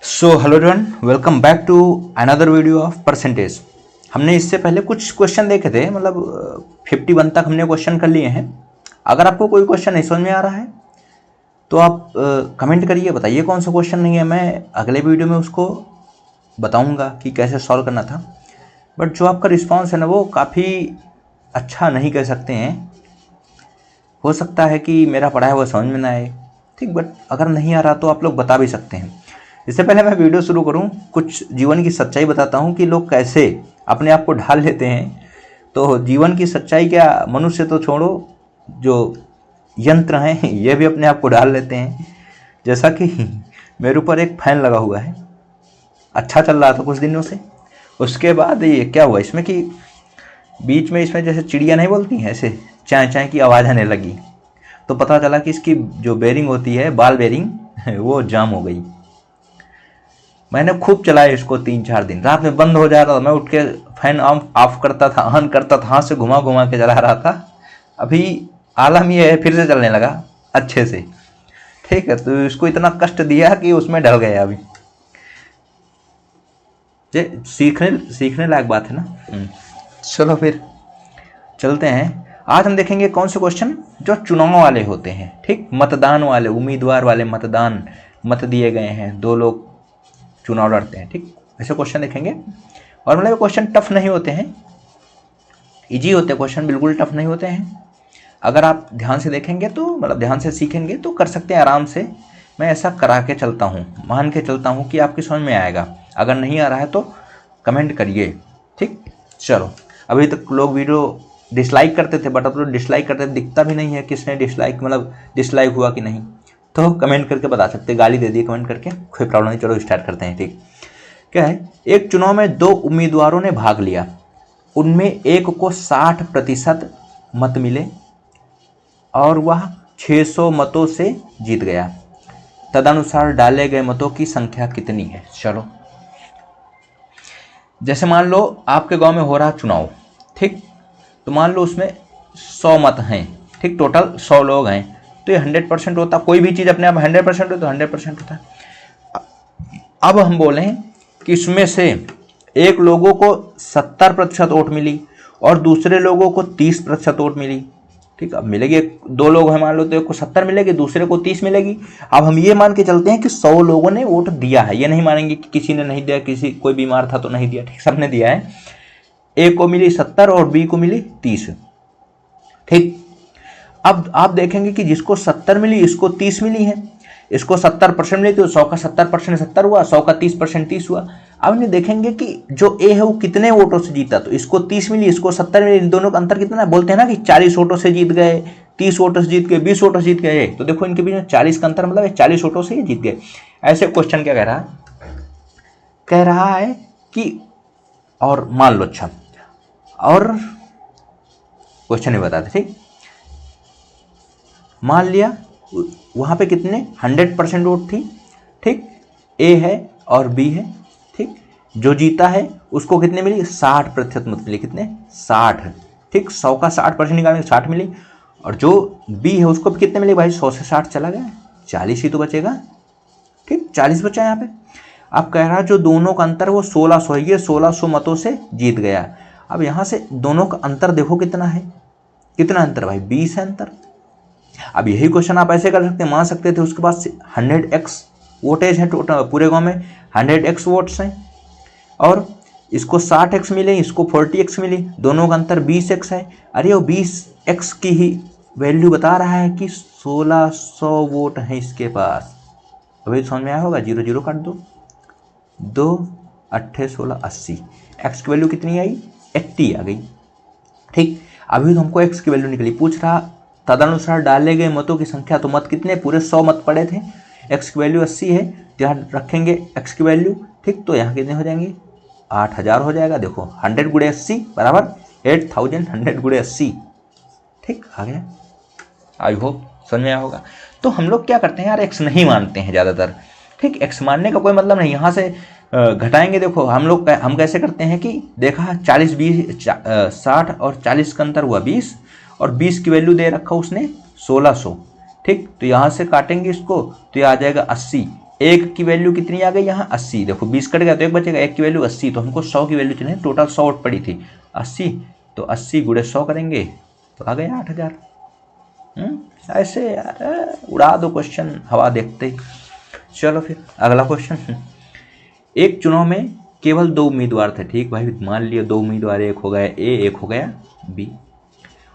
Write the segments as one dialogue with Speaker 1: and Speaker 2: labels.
Speaker 1: So hello everyone, welcome back to another video of percentage. हमने इससे पहले कुछ क्वेश्चन देखे थे, मतलब 51 तक हमने क्वेश्चन कर लिए हैं। अगर आपको कोई क्वेश्चन नहीं समझ में आ रहा है तो आप कमेंट करिए, बताइए कौन सा क्वेश्चन नहीं है। मैं अगले वीडियो में उसको बताऊंगा कि कैसे सॉल्व करना था। बट जो आपका रिस्पॉन्स है ना, वो काफ़ी अच्छा नहीं कह सकते हैं। हो सकता है कि मेरा पढ़ा है वो समझ में ना आए, ठीक, बट अगर नहीं आ रहा तो आप लोग बता भी सकते हैं। इससे पहले मैं वीडियो शुरू करूं, कुछ जीवन की सच्चाई बताता हूं कि लोग कैसे अपने आप को ढाल लेते हैं। तो जीवन की सच्चाई क्या, मनुष्य तो छोड़ो, जो यंत्र हैं ये भी अपने आप को ढाल लेते हैं। जैसा कि मेरे ऊपर एक फैन लगा हुआ है, अच्छा चल रहा था कुछ दिनों से। उसके बाद ये क्या हुआ इसमें कि बीच में इसमें जैसे चिड़िया नहीं बोलती हैं, ऐसे चाय चाय की आवाज़ आने लगी। तो पता चला कि इसकी जो बेरिंग होती है, बाल बेरिंग, वो जाम हो गई। मैंने खूब चलाया इसको 3-4 दिन। रात में बंद हो जा रहा था, मैं उठ के फैन ऑफ करता था, ऑन करता था, हाथ से घुमा घुमा के चला रहा था। अभी आलम ये है, फिर से चलने लगा अच्छे से, ठीक है। तो इसको इतना कष्ट दिया कि उसमें ढल गया। अभी ये सीखने लायक बात है ना। चलो फिर चलते हैं। आज हम देखेंगे कौन से क्वेश्चन जो चुनाव वाले होते हैं, ठीक, मतदान वाले, उम्मीदवार वाले, मतदान, मत दिए गए हैं, 2 लोग चुनाव लड़ते हैं, ठीक, ऐसे क्वेश्चन देखेंगे। और मतलब क्वेश्चन टफ नहीं होते हैं, इजी होते हैं क्वेश्चन, बिल्कुल टफ नहीं होते हैं। अगर आप ध्यान से देखेंगे तो, मतलब ध्यान से सीखेंगे तो कर सकते हैं आराम से। मैं ऐसा करा के चलता हूँ, मान के चलता हूँ कि आपकी समझ में आएगा। अगर नहीं आ रहा है तो कमेंट करिए, ठीक। चलो, अभी तक लोग वीडियो डिसलाइक करते थे, बट अब लोग डिसलाइक करते थे, दिखता भी नहीं है किसने डिसलाइक, मतलब डिसलाइक हुआ कि नहीं। तो कमेंट करके बता सकते, गाली दे दिए कमेंट करके, कोई प्रॉब्लम नहीं। चलो स्टार्ट करते हैं, ठीक। क्या है, एक चुनाव में 2 उम्मीदवारों ने भाग लिया। उनमें एक को 60% मत मिले और वह 600 मतों से जीत गया। तदनुसार डाले गए मतों की संख्या कितनी है? चलो, जैसे मान लो आपके गांव में हो रहा चुनाव, ठीक, तो मान लो उसमें 100 मत हैं, ठीक, टोटल 100 लोग हैं। तो ये 100% होता, कोई भी चीज़ अपने आप 100% हो तो 100% होता है। अब हम बोलें कि इसमें से एक लोगों को 70% वोट मिली और दूसरे लोगों को 30% वोट मिली, ठीक। अब मिलेगी, 2 लोग हैं मान लो, तो एक को 70 मिलेगी, दूसरे को 30 मिलेगी। अब हम ये मान के चलते हैं कि 100 लोगों ने वोट दिया है, ये नहीं मानेंगे कि किसी ने नहीं दिया, कोई बीमार था तो नहीं दिया, ठीक, सबने दिया है। ए को मिली 70 और बी को मिली 30, ठीक। अब आप देखेंगे कि जिसको 70 मिली, इसको 30 मिली है। इसको 70% मिली तो 100 का 70% 70 हुआ, 100 का 30% 30 हुआ। अब नहीं देखेंगे कि जो ए है वो कितने वोटों से जीता, तो इसको 30 मिली, इसको 70 मिली, इन दोनों का अंतर कितना है? बोलते हैं ना कि 40 वोटों से जीत गए, 30 वोटों से जीत गए, 20 वोटों से जीत गए। तो देखो इनके बीच में 40 का अंतर, मतलब 40 वोटों से ये जीत गए। ऐसे क्वेश्चन क्या कह रहा है? कह रहा है कि, और मान लो, अच्छा, और क्वेश्चन ही बताते, ठीक। मान लिया वहां पे कितने 100% वोट थी, ठीक, ए है और बी है, ठीक। जो जीता है उसको कितने मिली? 60% मत मिली, कितने? 60, ठीक। 100 का 60% निकालेंगे, 60 मिली। और जो बी है उसको भी कितने मिले भाई? 100 से 60 चला गया, 40 ही तो बचेगा, ठीक, 40 बचा यहाँ पे। अब कह रहा है जो दोनों का अंतर वो 1600 है, ये 1600 मतों से जीत गया। अब यहाँ से दोनों का अंतर देखो कितना है, कितना अंतर भाई? 20 है अंतर। अब यही क्वेश्चन आप ऐसे कर सकते हैं, मान सकते थे उसके पास 100x वोटेज है, टोटल पूरे गांव में 100x वोट्स हैं, और इसको 60x मिले, इसको 40x मिली, दोनों का अंतर 20x है। अरे वो 20x की ही वैल्यू बता रहा है कि 1600 वोट हैं इसके पास। अभी समझ में आया होगा, 0 0 काट दो, 2 8 16 80, एक्स की वैल्यू कितनी आई? 80 आ गई, ठीक। अभी तो हमको एक्स की वैल्यू निकली, पूछ रहा तदनुसार डाले गए मतों की संख्या। तो मत कितने? पूरे 100 मत पड़े थे, एक्स की वैल्यू 80 है, तो यहाँ रखेंगे एक्स की वैल्यू, ठीक। तो यहाँ कितने हो जाएंगे? 8000 हो जाएगा। देखो 100 गुणे 80 बराबर 8000, 100 गुणे 80, ठीक, आ गया। आई होप समझ में आया होगा। तो हम लोग क्या करते हैं यार, एक्स नहीं मानते हैं ज़्यादातर, ठीक। एक्स मानने का कोई मतलब नहीं, यहाँ से घटाएंगे। देखो हम कैसे करते हैं कि देखा 40 20 60 और 40 का अंतर हुआ 20, और 20 की वैल्यू दे रखा उसने 1600, ठीक। तो यहाँ से काटेंगे इसको तो ये आ जाएगा 80, एक की वैल्यू कितनी आ गई यहाँ 80, देखो 20 कट गया तो एक बचेगा, एक की वैल्यू 80, तो हमको 100 की वैल्यू चाहिए, टोटल 100 वोट पड़ी थी 80, तो 80 गुणे 100 करेंगे तो आ गए 8000। ऐसे यार उड़ा दो क्वेश्चन हवा देखते ही। चलो फिर अगला क्वेश्चन। एक चुनाव में केवल 2 उम्मीदवार थे, ठीक भाई, मान लिया 2 उम्मीदवार, एक हो गया ए, एक हो गया बी।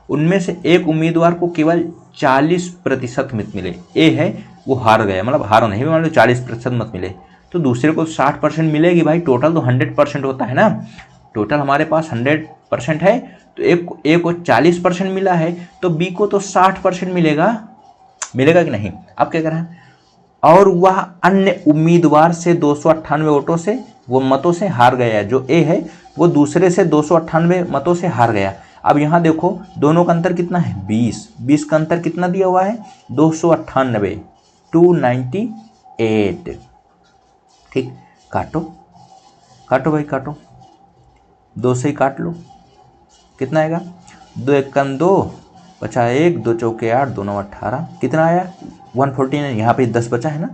Speaker 1: उनमें से एक उम्मीदवार को केवल 40% मत मिले, ए है वो हार गया, मतलब हारा नहीं, मान लो 40% मत मिले, तो दूसरे को 60% मिलेगी भाई, टोटल तो 100% होता है ना, टोटल हमारे पास 100% है, तो एक को 40% मिला है, तो बी को तो 60% मिलेगा, मिलेगा कि नहीं। अब क्या कर रहे हैं, और वह अन्य उम्मीदवार से 298 वोटों से, वो मतों से हार गया, जो ए है वो दूसरे से 298 मतों से हार गया। अब यहाँ देखो दोनों का अंतर कितना है 20 का अंतर कितना दिया हुआ है 298, 298, ठीक। काटो काटो भाई काटो, 2 से ही काट लो, कितना आएगा 2 एकम 2, बचा 1, 2 चौके 8, 2 9 18, कितना आया 149। यहाँ पे 10 बचा है ना,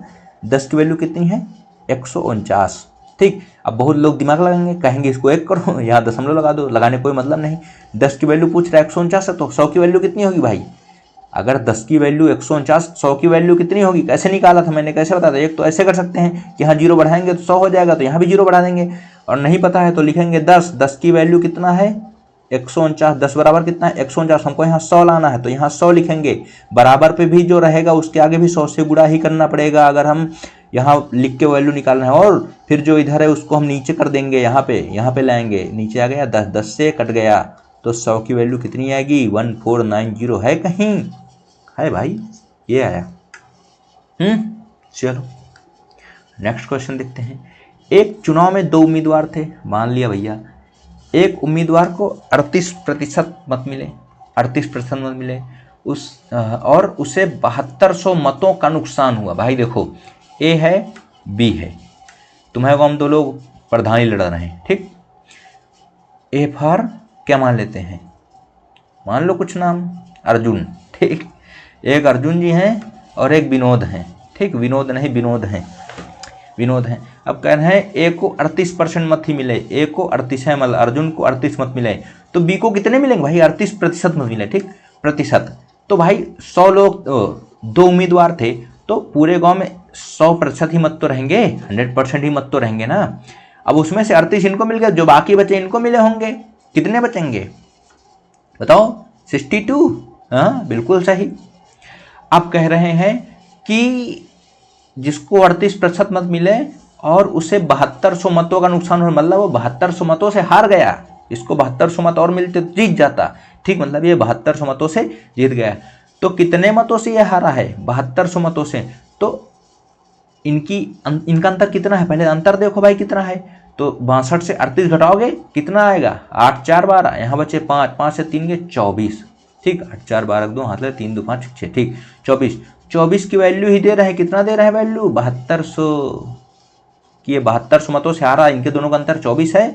Speaker 1: 10 की वैल्यू कितनी है 149, ठीक। अब बहुत लोग दिमाग लगाएंगे, कहेंगे इसको 1 करो, यहाँ दशमलव लगा दो, लगाने कोई मतलब नहीं। 10 की वैल्यू पूछ रहा है 149 है, तो 100 की वैल्यू कितनी होगी भाई, अगर 10 की वैल्यू 149, 100 की वैल्यू कितनी होगी, कैसे निकाला था मैंने, कैसे बता था। एक तो ऐसे कर सकते हैं कि यहाँ 0 बढ़ाएंगे तो 100 हो जाएगा, तो यहाँ भी 0 बढ़ा देंगे, और नहीं पता है तो लिखेंगे 10, 10 की वैल्यू कितना है 149, 10 बराबर कितना है 149, हमको यहाँ 100 लाना है, तो यहाँ 100 लिखेंगे, बराबर पे भी जो रहेगा उसके आगे भी 100 से गुणा ही करना पड़ेगा, अगर हम यहाँ लिख के वैल्यू निकालना है, और फिर जो इधर है उसको हम नीचे कर देंगे, यहाँ पे लाएंगे, नीचे आ गया 10, 10 से कट गया, तो 100 की वैल्यू कितनी आएगी 1490, है कहीं, है भाई, ये आया। चलो नेक्स्ट क्वेश्चन देखते हैं। एक चुनाव में 2 उम्मीदवार थे, मान लिया भैया एक उम्मीदवार को 38% मत मिले, 38% मत मिले, और उसे 7200 मतों का नुकसान हुआ। भाई देखो ए है बी है, तुम्हें को हम 2 लोग प्रधानी लड़ रहे हैं, ठीक। ए फॉर क्या मान लेते हैं, मान लो कुछ नाम अर्जुन, ठीक, एक अर्जुन जी हैं और एक विनोद हैं, ठीक, विनोद नहीं विनोद हैं, विनोद हैं। अब कह रहे हैं ए को 38% मत ही मिले, ए को 38 है, मतलब अर्जुन को 38 मत मिले, तो बी को कितने मिलेंगे भाई 38% मत मिले, ठीक, प्रतिशत। तो भाई 100 लोग 2 उम्मीदवार थे, तो पूरे गांव में 100% ही मत तो रहेंगे, 100% ही मत तो रहेंगे ना। अब उसमें से 38 इनको मिल गया, जो बाकी बचे इनको मिले होंगे, कितने बचेंगे बताओ 62, हाँ बिल्कुल सही। अब कह रहे हैं कि जिसको 38% मत मिले और उसे 7200 मतों का नुकसान हो, मतलब वो 7200 मतों से हार गया, इसको 7200 मत और मिलते तो जीत जाता, ठीक, मतलब ये 7200 मतों से जीत गया। तो कितने मतों से ये हारा है 7200 मतों से, तो इनका अंतर कितना है, पहले अंतर देखो भाई कितना है, तो 62 से 38 घटाओगे कितना आएगा 8 4 12, यहाँ बचे 5, 5 से 3 के 24, ठीक, 8 4 12 2 हाथ ले 3 2 5 6, ठीक, 24 की वैल्यू ही दे रहा है, कितना दे रहा है वैल्यू 7200 कि ये 7200 मतों से हारा, इनके दोनों का अंतर 24 है,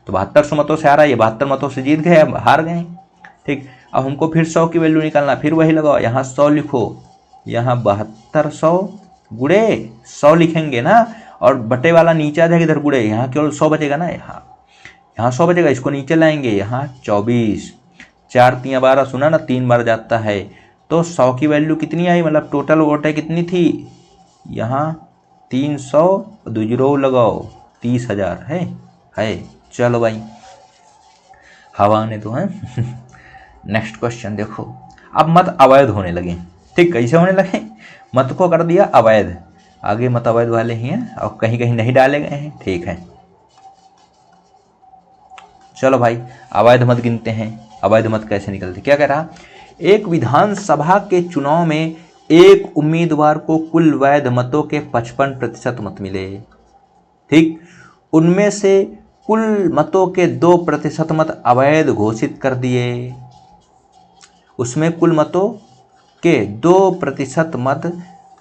Speaker 1: तो 7200 मतों से हारा, ये 72 मतों से जीत गए, हार गए, ठीक। अब हमको फिर 100 की वैल्यू निकालना, फिर वही लगाओ, यहाँ 100 लिखो, यहाँ 7200 गुणे 100 लिखेंगे ना, और बटे वाला नीचे आ जाएगा इधर गुणे, यहाँ केवल 100 बचेगा ना, यहाँ 100 बचेगा, इसको नीचे लाएंगे, यहाँ 24, 4 3 12, सुना ना 3 बार जाता है, तो 100 की वैल्यू कितनी आई, मतलब टोटल वोट है कितनी थी, यहाँ 300, 2 जीरो लगाओ 30,000 है। चलो भाई हवा आने दो, है। नेक्स्ट क्वेश्चन देखो। अब मत अवैध होने लगे, ठीक, कैसे होने लगे, मत को कर दिया अवैध, आगे मत अवैध वाले ही हैं और कहीं कहीं नहीं डाले गए हैं, ठीक है। चलो भाई अवैध मत गिनते हैं, अवैध मत कैसे निकलते, क्या कह रहा, एक विधानसभा के चुनाव में एक उम्मीदवार को कुल वैध मतों के 55% मत मिले, ठीक, उनमें से कुल मतों के 2% मत अवैध घोषित कर दिए, उसमें कुल मतों के 2% मत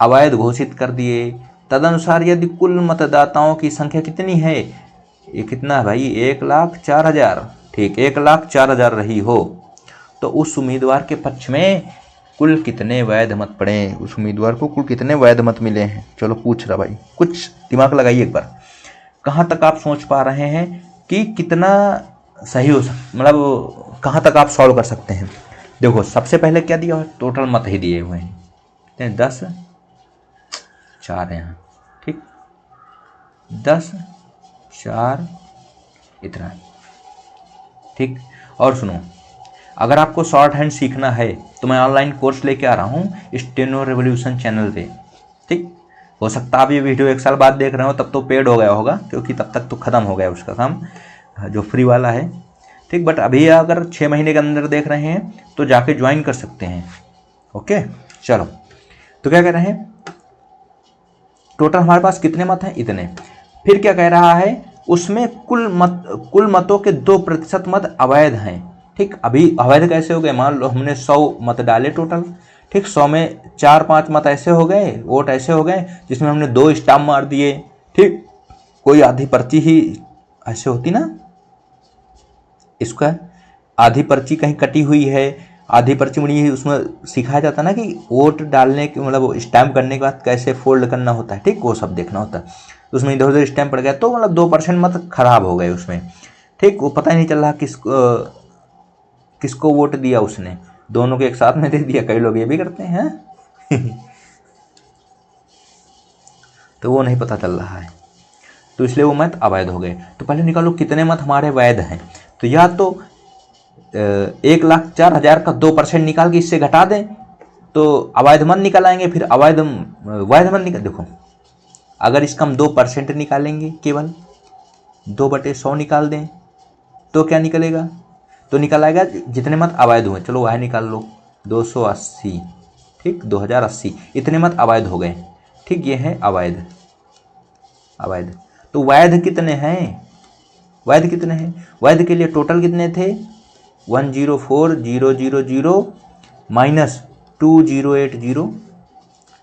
Speaker 1: अवैध घोषित कर दिए। तदनुसार यदि कुल मतदाताओं की संख्या कितनी है, ये कितना है भाई 1,04,000, ठीक, 1,04,000 रही हो, तो उस उम्मीदवार के पक्ष में कुल कितने वैध मत पड़े, उस उम्मीदवार को कुल कितने वैध मत मिले हैं। चलो पूछ रहा भाई, कुछ दिमाग लगाइए एक बार। कहाँ तक आप सोच पा रहे हैं कि कितना सही हो मतलब कहाँ तक आप सॉल्व कर सकते हैं। देखो सबसे पहले क्या दिया हुआ है, टोटल मत ही दिए हुए हैं 10, 4 यहाँ, ठीक 10, 4 इतना, ठीक। और सुनो, अगर आपको शॉर्ट हैंड सीखना है तो मैं ऑनलाइन कोर्स लेके आ रहा हूँ स्टेनो रेवोल्यूशन चैनल पे, ठीक। हो सकता है आप ये वीडियो 1 साल बाद देख रहे हो, तब तो पेड हो गया होगा, क्योंकि तब तक तो ख़त्म हो गया उसका काम जो फ्री वाला है, ठीक। बट अभी अगर 6 महीने के अंदर देख रहे हैं तो जाके ज्वाइन कर सकते हैं। ओके चलो, तो क्या कह रहे हैं, टोटल हमारे पास कितने मत हैं, इतने। फिर क्या कह रहा है, उसमें कुल मतों के 2% मत अवैध हैं, ठीक। अभी अवैध कैसे हो गए, मान लो हमने 100 मत डाले टोटल, ठीक। 100 में 4-5 मत ऐसे हो गए, वोट ऐसे हो गए जिसमें हमने 2 स्टाम्प मार दिए, ठीक। कोई आधी पर्ची ही ऐसे होती ना, इसका आधी पर्ची कहीं कटी हुई है, आधी पर्ची मुड़ी है, उसमें सिखाया जाता ना कि वोट डालने के मतलब स्टैम्प करने के बाद कैसे फोल्ड करना होता है, ठीक। वो सब देखना होता है, तो उसमें इधर उधर स्टैम्प पड़ गया तो मतलब 2% मत खराब हो गए उसमें, ठीक। वो पता ही नहीं चल रहा किसको वोट दिया उसने, दोनों को एक साथ में दे दिया, कई लोग ये भी करते हैं तो वो नहीं पता चल रहा है, तो इसलिए वो मत अवैध हो गए। तो पहले निकालो कितने मत हमारे वैध हैं, तो या तो 1,04,000 का 2% निकाल के इससे घटा दें तो अवैध मत निकल आएंगे, फिर वैध मत निकल, देखो अगर इसका हम 2% निकालेंगे, केवल 2/100 निकाल दें तो क्या निकलेगा, तो निकल आएगा जितने मत अवैध हुए, चलो वह निकाल लो 280, ठीक 2080 इतने मत अवैध हो गए, ठीक। ये है अवैध। तो वैध कितने हैं, वैध के लिए टोटल कितने थे 104,000 माइनस 2080,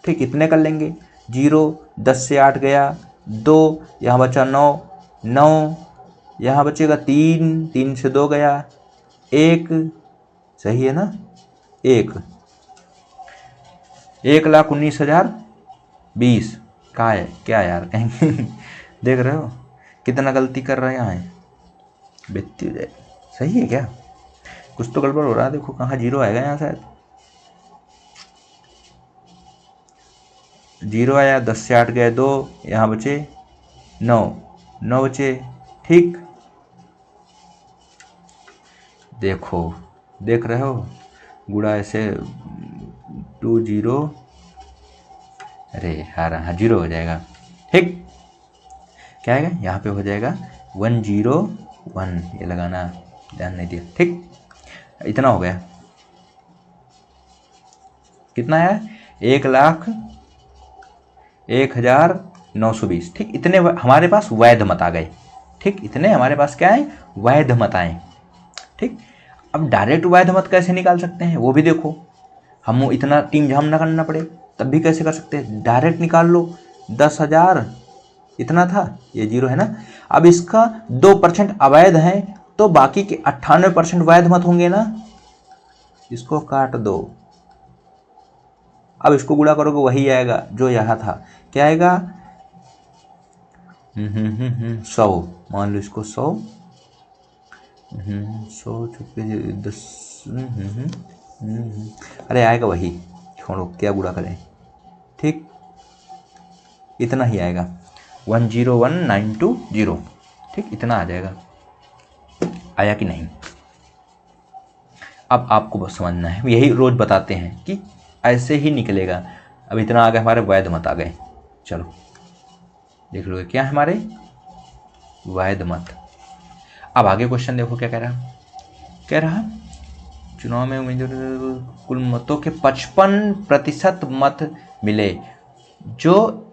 Speaker 1: ठीक। इतने कर लेंगे, 0 10 से 8 गया, 2 यहाँ बचा 9 यहाँ बचेगा 3 से 2 गया 1, सही है ना, 1,19,020 कहाँ है क्या यार कहीं देख रहे हो कितना गलती कर रहे हैं, बेइज्जती हो जाए, सही है क्या, कुछ तो गड़बड़ हो रहा है। देखो कहाँ 0 आएगा, यहाँ शायद 0 आया, 10 से 8 गए 2, यहाँ बचे 9 बचे, ठीक। देखो देख रहे हो गुड़ा ऐसे 20, अरे हाँ 0 हो जाएगा, ठीक। क्या आएगा यहाँ पे हो जाएगा 101, ये लगाना ध्यान नहीं दिया, ठीक। इतना हो गया, कितना आया 1,01,920, ठीक। इतने हमारे पास वैध मत आ गए, ठीक। इतने हमारे पास क्या है, वैध मत आए, ठीक। अब डायरेक्ट वैध मत कैसे निकाल सकते हैं वो भी देखो, हम इतना टीम झाम ना करना पड़े तब भी कैसे कर सकते हैं, डायरेक्ट निकाल लो 10,000 इतना था, ये 0 है ना। अब इसका 2% अवैध है तो बाकी के 98% वैध मत होंगे ना, इसको काट दो, अब इसको गुणा करोगे वही आएगा जो यहाँ था, क्या आएगा 100, मान लो इसको 100 10, अरे आएगा वही, छोड़ो क्या बुरा करें, ठीक। इतना ही आएगा 101,920, ठीक। इतना आ जाएगा, आया कि नहीं। अब आपको बस समझना है, यही रोज बताते हैं कि ऐसे ही निकलेगा। अब इतना आ गया, हमारे वैध मत आ गए, चलो देख लो क्या है हमारे वैध मत। अब आगे क्वेश्चन देखो क्या कह रहा चुनाव में उम्मीदवार कुल मतों के 55% मत मिले, जो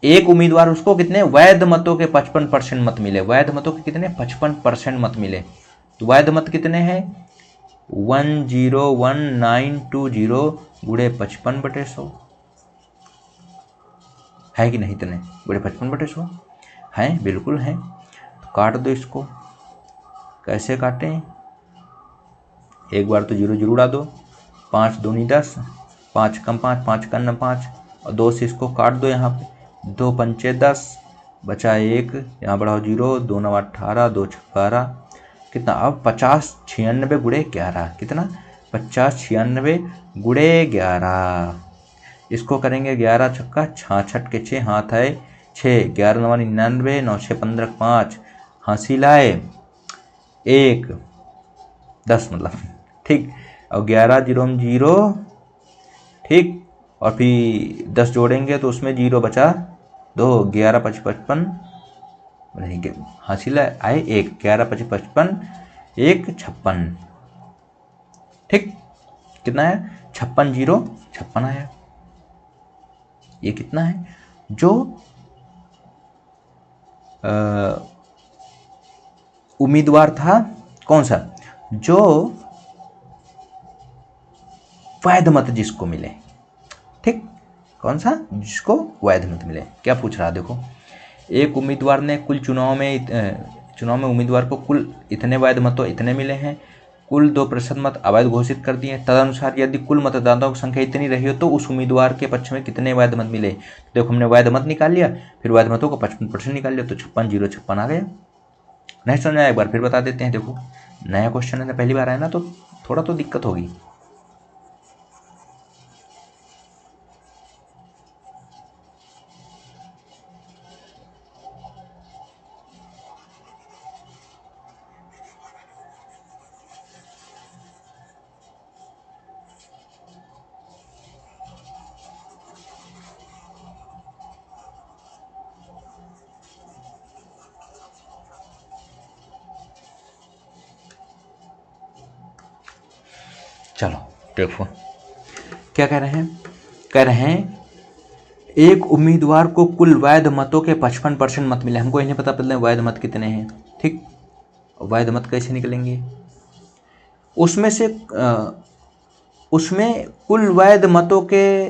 Speaker 1: एक उम्मीदवार उसको कितने वैध मतों के 55% मत मिले, वैध मतों के कितने 55% मत मिले, तो वैध मत कितने हैं 101,920 गुणे 55/100 है कि नहीं, इतने गुणे 55/100 हैं, बिल्कुल हैं। तो काट दो इसको, कैसे काटें, एक बार तो 0 जरूर उड़ा दो, 5 दूनी 10, 5 कम 5, 5 कम 5 और 2 से इसको काट दो यहाँ पे, 2 पंचे 10, बचा 1, यहाँ बढ़ाओ 0, 2 9 18, 2 6 12, कितना अब 50 96 गुणे 11, कितना 50 96 गुणे 11। इसको करेंगे 11 छक्का 66 के 6 हाथ है 6, 11 9 99, 9 6 15 5, हंसी लाए 1 10 मतलब, ठीक। और 11 0 0, ठीक। और फिर 10 जोड़ेंगे तो उसमें 0 बचा 2, 11 5 55 नहीं, हासिल आए 1, 11 5 55, 1 56, ठीक। कितना है 56 0 56 आया। ये कितना है जो उम्मीदवार था, कौन सा, जो वैध मत जिसको मिले, ठीक। कौन सा, जिसको वैध मत मिले। क्या पूछ रहा देखो, एक उम्मीदवार ने कुल चुनाव में उम्मीदवार को कुल इतने वैध मतों इतने मिले हैं, कुल 2% मत अवैध घोषित कर दिए। तदनुसार यदि कुल मतदाताओं की संख्या इतनी रही हो तो उस उम्मीदवार के पक्ष में कितने वैध मत मिले। देखो हमने वैध मत निकाल लिया, फिर वैध मतों को 55% निकाल लिया, तो 56 0 56 आ गया। नहीं समझ आया, एक बार फिर बता देते हैं। देखो नया क्वेश्चन है, पहली बार आया ना, तो थोड़ा तो दिक्कत होगी। चलो देखो क्या कह रहे हैं, कह रहे हैं एक उम्मीदवार को कुल वैध मतों के 55% मत मिले। हमको इन्हें पता पता वैध मत कितने हैं, ठीक। वैध मत कैसे निकलेंगे, उसमें कुल वैध मतों के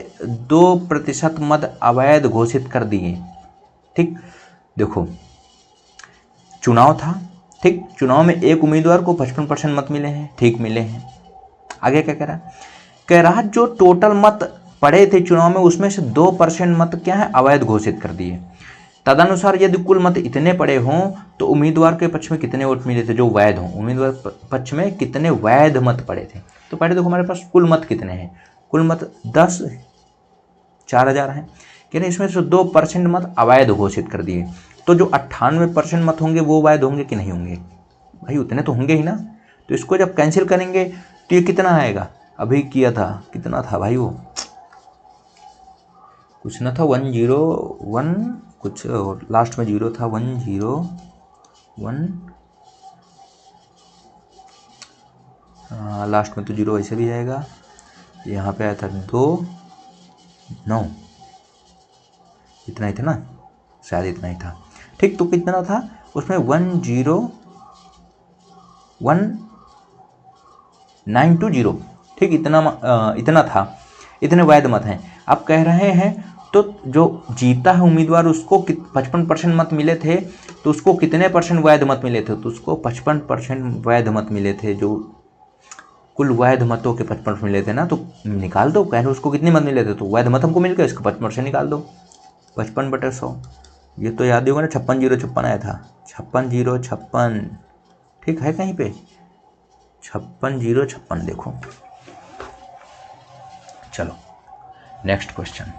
Speaker 1: 2% मत अवैध घोषित कर दिए, ठीक। देखो चुनाव था, ठीक। चुनाव में एक उम्मीदवार को 55% मत मिले हैं, ठीक मिले हैं। आगे क्या कह रहा जो टोटल मत पड़े थे चुनाव में उसमें से 2% मत क्या है, अवैध घोषित कर दिए। तदनुसार यदि कुल मत इतने पड़े हों तो उम्मीदवार के पक्ष में कितने वोट मिले थे जो वैध हों, उम्मीदवार पक्ष में कितने वैध मत पड़े थे। तो पहले देखो हमारे पास कुल मत कितने हैं, कुल मत 10 4000 हैं, कह रहे इसमें से 2% मत अवैध घोषित कर दिए। तो जो 98% मत होंगे वो वैध होंगे कि नहीं होंगे, भाई उतने तो होंगे ही ना। तो इसको जब कैंसिल करेंगे तो ये कितना आएगा, अभी किया था कितना था भाई, वो कुछ ना था 101 कुछ, लास्ट में 0 था 101, लास्ट में तो 0 ऐसे भी आएगा। यहाँ पे आया था 2 9, इतना ही था ना, शायद इतना ही था, ठीक। तो कितना था उसमें 101,920, ठीक। इतना था, इतने वैध मत हैं। अब कह रहे हैं तो जो जीता है उम्मीदवार उसको 55% मत मिले थे, तो उसको कितने % वैध मत मिले थे, तो उसको 55% वैध मत मिले थे। जो कुल वैध मतों के 55% मिले थे ना, तो निकाल दो, कह रहे उसको कितने मत मिले थे, तो वैध मत हमको मिल गया, इसको 55% निकाल दो, 55/100। ये तो याद ही होगा ना, 56 0 56 आया था, 56 0 56, ठीक है कहीं पे 56 0 56। देखो चलो नेक्स्ट क्वेश्चन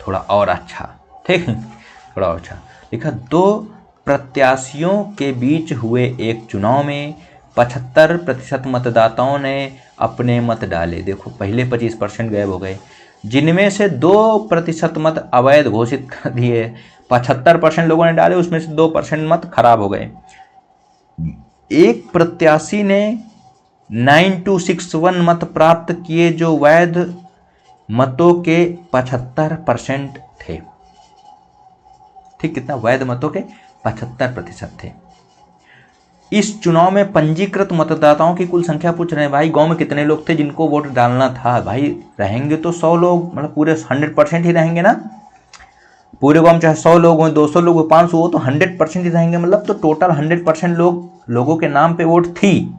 Speaker 1: थोड़ा और अच्छा, ठीक, थोड़ा और अच्छा लिखा। 2 प्रत्याशियों के बीच हुए एक चुनाव में 75% मतदाताओं ने अपने मत डाले। देखो पहले 25% गायब हो गए, जिनमें से 2% मत अवैध घोषित कर दिए। 75% लोगों ने डाले, उसमें से 2% मत खराब हो गए। एक प्रत्याशी ने 9261 मत प्राप्त किए जो वैध मतों के 75% थे, ठीक। कितना वैध मतों के 75% थे। इस चुनाव में पंजीकृत मतदाताओं की कुल संख्या पूछ रहे हैं, भाई गांव में कितने लोग थे जिनको वोट डालना था। भाई रहेंगे तो 100 लोग, मतलब पूरे 100% ही रहेंगे ना, पूरे गांव में चाहे 100 लोग हो, 200 लोग हो, 500 हो, तो 100% ही रहेंगे, मतलब तो टोटल 100% लोगों के नाम पे वोट थी।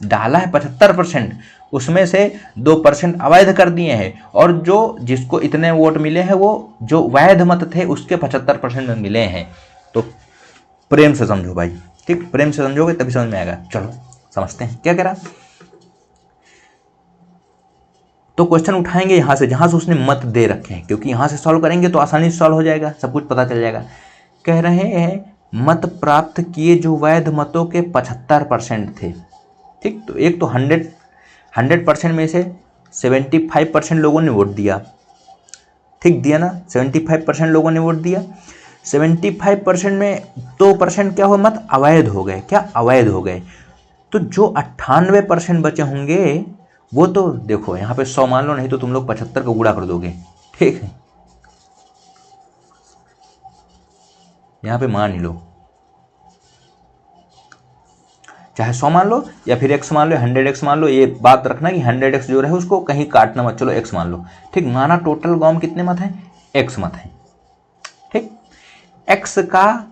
Speaker 1: डाला है 75%, उसमें से 2% अवैध कर दिए हैं, और जो जिसको इतने वोट मिले हैं वो जो वैध मत थे उसके 75% मिले हैं। तो प्रेम से समझो भाई, ठीक, प्रेम से समझोगे तभी समझ में आएगा। चलो समझते हैं क्या कह रहा। तो क्वेश्चन उठाएंगे यहां से जहां से उसने मत दे रखे हैं, क्योंकि यहां से सॉल्व करेंगे तो आसानी से सॉल्व हो जाएगा, सब कुछ पता चल जाएगा। कह रहे हैं मत प्राप्त किए जो वैध मतों के 75% थे, ठीक। तो एक तो 100% में से 75% लोगों ने वोट दिया, ठीक, दिया ना, 75% लोगों ने वोट दिया। 75% में 2% क्या हुआ, मत अवैध हो गए, क्या अवैध हो गए। तो जो 98% बचे होंगे वो तो देखो यहाँ पे 100 मान लो, नहीं तो तुम लोग 75 को गुणा कर दोगे, ठीक है, यहाँ पे मान ही लो, चाहे 100 मान लो या फिर x मान लो, 100x मान लो। ये बात रखना कि 100x जो रहे उसको कहीं काटना मत, चलो x मान लो, ठीक। माना टोटल गांव में कितने मत हैं, x मत हैं, ठीक। x का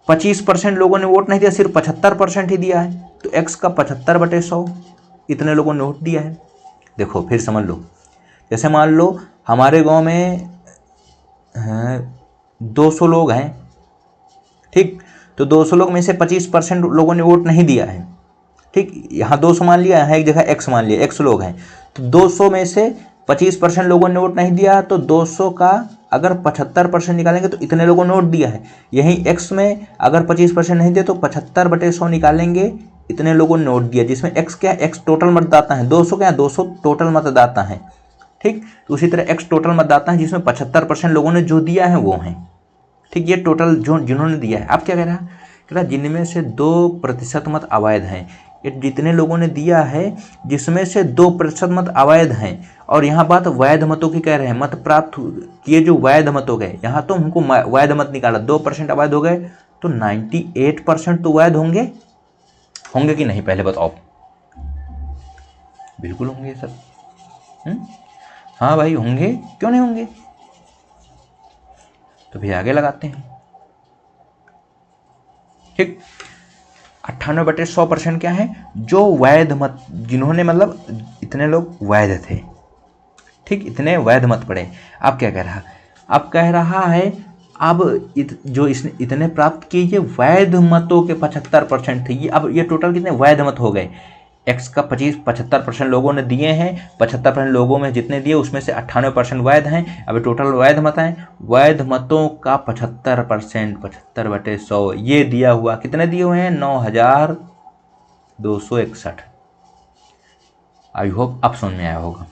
Speaker 1: 25% लोगों ने वोट नहीं दिया, सिर्फ 75% ही दिया है, तो x का 75/100 इतने लोगों ने वोट दिया है। देखो फिर समझ लो, जैसे मान लो हमारे गांव में 200 लोग हैं, ठीक। तो 200 लोग में से 25% लोगों ने वोट नहीं दिया है, ठीक। यहाँ 200 मान लिया, यहाँ एक जगह x मान लिया, x लोग हैं, तो 200 में से 25% लोगों ने वोट नहीं दिया, तो 200 का अगर 75% निकालेंगे तो इतने लोगों ने वोट दिया है। यहीं x में अगर 25% नहीं दिया तो 75/100 निकालेंगे, इतने लोगों ने वोट दिया, जिसमें x क्या है, x टोटल मतदाता है, 200 क्या है, 200 टोटल मतदाता है, ठीक। तो उसी तरह x टोटल मतदाता है, जिसमें 75% लोगों ने जो दिया है वो हैं, ठीक। ये टोटल जो जिन्होंने दिया है। अब क्या कह रहा है, कह रहा जिनमें से 2% मत अवैध हैं, ये जितने लोगों ने दिया है जिसमें से 2% मत अवैध हैं, और यहाँ बात वैध मतों की कह रहे हैं, मत प्राप्त किए जो वैध मत हो गए, यहाँ तो हमको वैध मत निकाला, 2% अवैध हो गए, तो 98% तो वैध होंगे, होंगे कि नहीं पहले बताओ। बिल्कुल होंगे सर, हाँ भाई होंगे, क्यों नहीं होंगे। तो भी आगे लगाते हैं, ठीक। 98/100% क्या है, जो वैध मत, जिन्होंने मतलब इतने लोग वैध थे, ठीक, इतने वैध मत पड़े। अब क्या कह रहा, अब कह रहा है अब जो इसने इतने प्राप्त किए ये वैध मतों के 75% थे, ये अब ये टोटल कितने वैध मत हो गए। x का 75% लोगों ने दिए हैं, 75% लोगों में जितने दिए उसमें से 98% वैध हैं, अब टोटल वैध मत हैं, वैध मतों का 75%, 75/100 ये दिया हुआ, कितने दिए हुए हैं, 9261। आई होप अब समझ में आया होगा,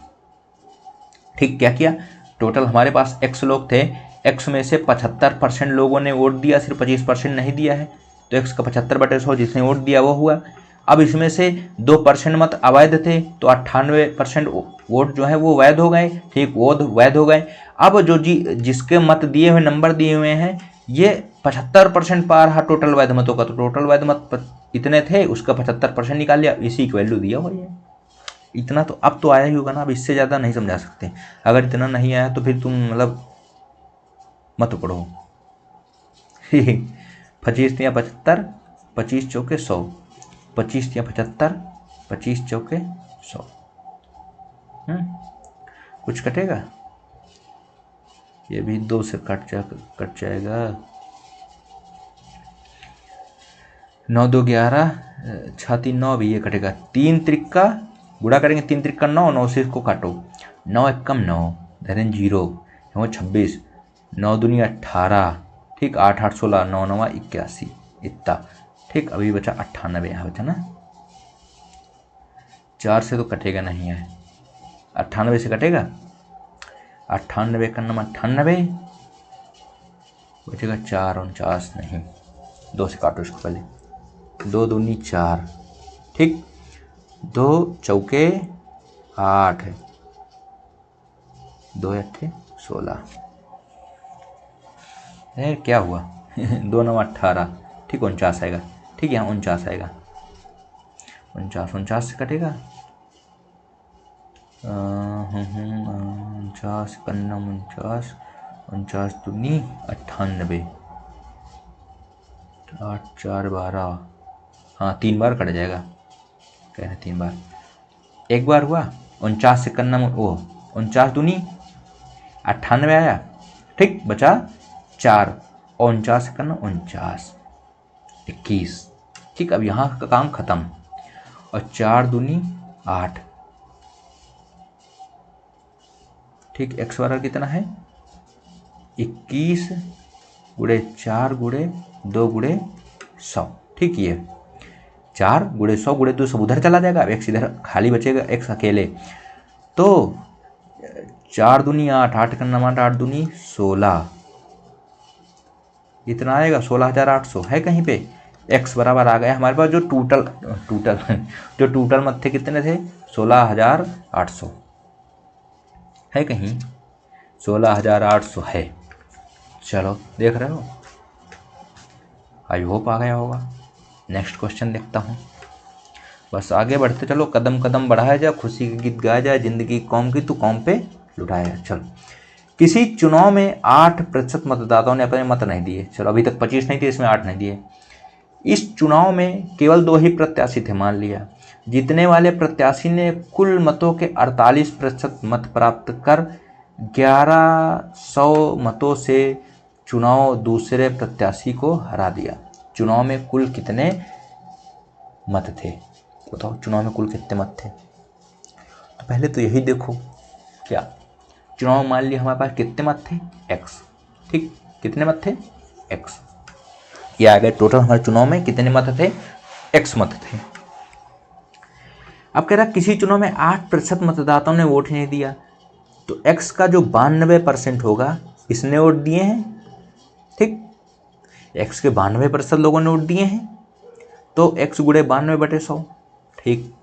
Speaker 1: ठीक। क्या किया, टोटल हमारे पास x लोग थे, x में से 75% लोगों ने वोट दिया, सिर्फ 25% नहीं दिया है, तो x का 75/100 जिसने वोट दिया वो हुआ। अब इसमें से 2% मत अवैध थे, तो 98% वोट जो है वो वैध हो गए, ठीक, वो वैध हो गए। अब जो जिसके मत दिए हुए, नंबर दिए हुए हैं, ये 75% पा रहा टोटल वैध मतों का, तो टोटल वैध मत इतने थे, उसका 75% निकाल लिया, इसी की वैल्यू दिया हुआ है। इतना तो अब तो आया ही होगा ना, अब इससे ज़्यादा नहीं समझा सकते। अगर इतना नहीं आया तो फिर तुम मतलब मत पढ़ो। 25 या 75, 25 चौके 100, 25 या 75, 25 चौके 100, कुछ कटेगा, ये भी 2 से कट जाएगा, 9 2 11, 6 3 9 भी ये कटेगा, 3 त्रिक्का गुणा करेंगे, 3 त्रिक्का 9, 9 से इसको काटो, 9 एकम 9, धरें 0, 26, 9 दूनी 18, ठीक, 8 8 16, 9 9 81, इतना, ठीक। अभी बचा 98, यहाँ बचा ना, 4 से तो कटेगा नहीं है, 98 से कटेगा, 98 का नाम 98, बचेगा 4 49, नहीं 2 से काटो इसको पहले, 2 दूनी 4, ठीक, 2 चौके 8, 2 8 16, क्या हुआ 2 9 18, ठीक, 49 आएगा, ठीक, यहाँ 49 आएगा, 49 से कटेगा, 49 पन्ना 49, 49 दूनी 98, 8 4 12, हाँ 3 बार कट जाएगा, कह रहे 3 बार, एक बार हुआ, 49 से करना वो 49 दूनी 98 आया, ठीक, बचा 4 और 49 से करना 49 21, ठीक। अब यहाँ का काम खत्म। और 4 दूनी 8, ठीक। एक्स बराबर कितना है 21 गुणे 4 गुणे 2 गुणे 100, ठीक। ये 4 गुणे 100 गुणे 2 सब उधर चला जाएगा, अब एक्स इधर खाली बचेगा, एक्स अकेले। तो 4 दूनी 8, 8 का नंबर 8 दूनी 16, इतना आएगा 16,800 है कहीं पे। एक्स बराबर आ गया हमारे पास जो टोटल मत थे कितने थे 16,800 है कहीं, 16,800 है। चलो देख रहे हो, आई होप आ गया होगा। नेक्स्ट क्वेश्चन देखता हूँ। बस आगे बढ़ते चलो, कदम कदम बढ़ाया जाए, खुशी के गीत गाया जाए, जिंदगी कौम की तो कौम पे लुटाया जाए। चलो, किसी चुनाव में 8% मतदाताओं ने अपने मत नहीं दिए। चलो, अभी तक 25 नहीं थे, इसमें 8 नहीं दिए। इस चुनाव में केवल 2 ही प्रत्याशी थे, मान लिया। जीतने वाले प्रत्याशी ने कुल मतों के 48% मत प्राप्त कर 1100 मतों से चुनाव दूसरे प्रत्याशी को हरा दिया। चुनाव में कुल कितने मत थे बताओ, चुनाव में कुल कितने मत थे। तो पहले तो यही देखो, क्या चुनाव मान लिया हमारे पास कितने मत थे x, ठीक। कितने मत थे x, ये आ गए टोटल हमारे चुनाव में कितने मत थे, x मत थे। अब कह रहा किसी चुनाव में 8% मतदाताओं ने वोट नहीं दिया, तो x का जो 92% होगा इसने वोट दिए हैं, ठीक। x के 92% लोगों ने वोट दिए हैं, तो x गुणे 92/100, ठीक।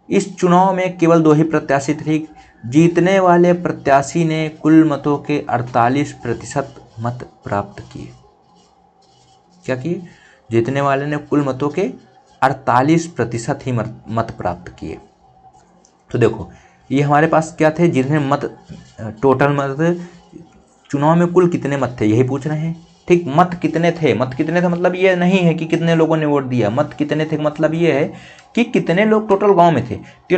Speaker 1: इस चुनाव में केवल 2 ही प्रत्याशी थे, ठीक। जीतने वाले प्रत्याशी ने कुल मतों के 48% मत प्राप्त किए। क्या किए, जीतने वाले ने कुल मतों के 48% ही मत प्राप्त किए। तो देखो, ये हमारे पास क्या थे, जिन्हें मत टोटल मत, चुनाव में कुल कितने मत थे यही पूछ रहे हैं, ठीक। मत कितने थे, मत कितने थे मतलब ये नहीं है कि कितने लोगों ने वोट दिया, मत कितने थे मतलब ये है कि कितने लोग टोटल गांव में थे। तो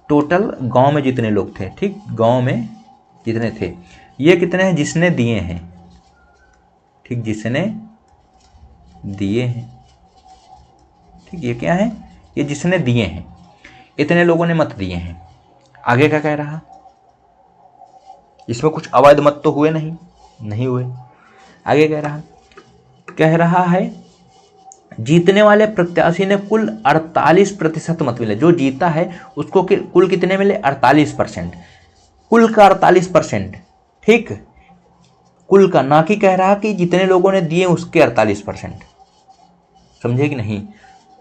Speaker 1: टोटल गांव में जितने लोग थे, ठीक, गांव में जितने थे, ये कितने हैं जिसने दिए हैं, ठीक, जिसने दिए हैं, ठीक। ये क्या है, ये जिसने दिए हैं, इतने लोगों ने मत दिए हैं। आगे क्या कह रहा, इसमें कुछ अवैध मत तो हुए नहीं हुए। आगे कह रहा है जीतने वाले प्रत्याशी ने कुल 48% मत मिले। जो जीता है उसको कुल कितने मिले 48%, कुल का 48%, ठीक, कुल का, ना कि कह रहा कि जितने लोगों ने दिए उसके 48%, समझे कि नहीं।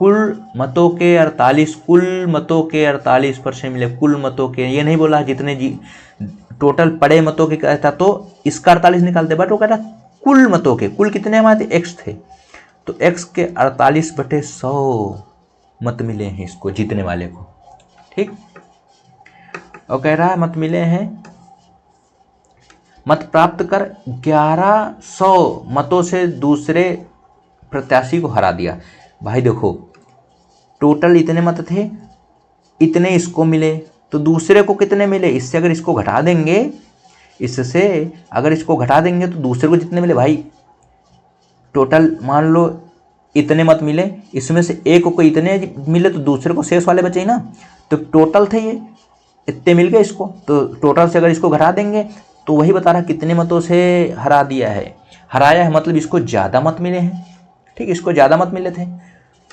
Speaker 1: कुल मतों के 48% मिले, कुल मतों के, ये नहीं बोला जितने टोटल पड़े मतों के कहता तो इसका 48 निकालते, बट वो कहता कुल मतों के, कुल कितने हमारे x थे, तो x के 48/100 मत मिले हैं इसको, जीतने वाले को, ठीक। और कह रहा है मत मिले हैं, मत प्राप्त कर 1100 मतों से दूसरे प्रत्याशी को हरा दिया। भाई देखो, टोटल इतने मत थे, इतने इसको मिले, तो दूसरे को कितने मिले, इससे अगर इसको घटा देंगे, तो दूसरे को जितने मिले, भाई टोटल मान लो इतने मत मिले, इसमें से एक को इतने मिले तो दूसरे को शेष वाले बचे ही ना। तो टोटल थे ये, इतने मिल गए इसको, तो टोटल से अगर इसको घटा देंगे तो वही बता रहा कितने मतों से हरा दिया है, हराया है, मतलब इसको ज़्यादा मत मिले हैं, ठीक, इसको ज़्यादा मत मिले थे।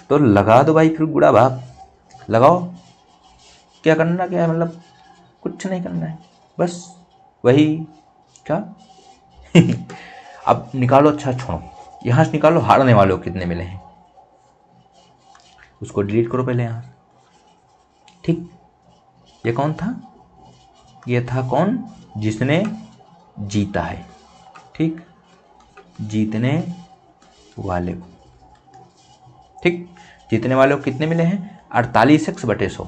Speaker 1: तो लगा दो भाई, फिर गुड़ा भाग लगाओ, क्या करना क्या है, मतलब कुछ नहीं करना है, बस वही क्या अब निकालो, अच्छा छोड़ो, यहाँ से निकालो हारने वालों को कितने मिले हैं, उसको डिलीट करो पहले यहाँ, ठीक। ये कौन था, ये था कौन, जिसने जीता है, ठीक, जीतने वाले को, ठीक। जीतने वाले को कितने मिले हैं 48x/100,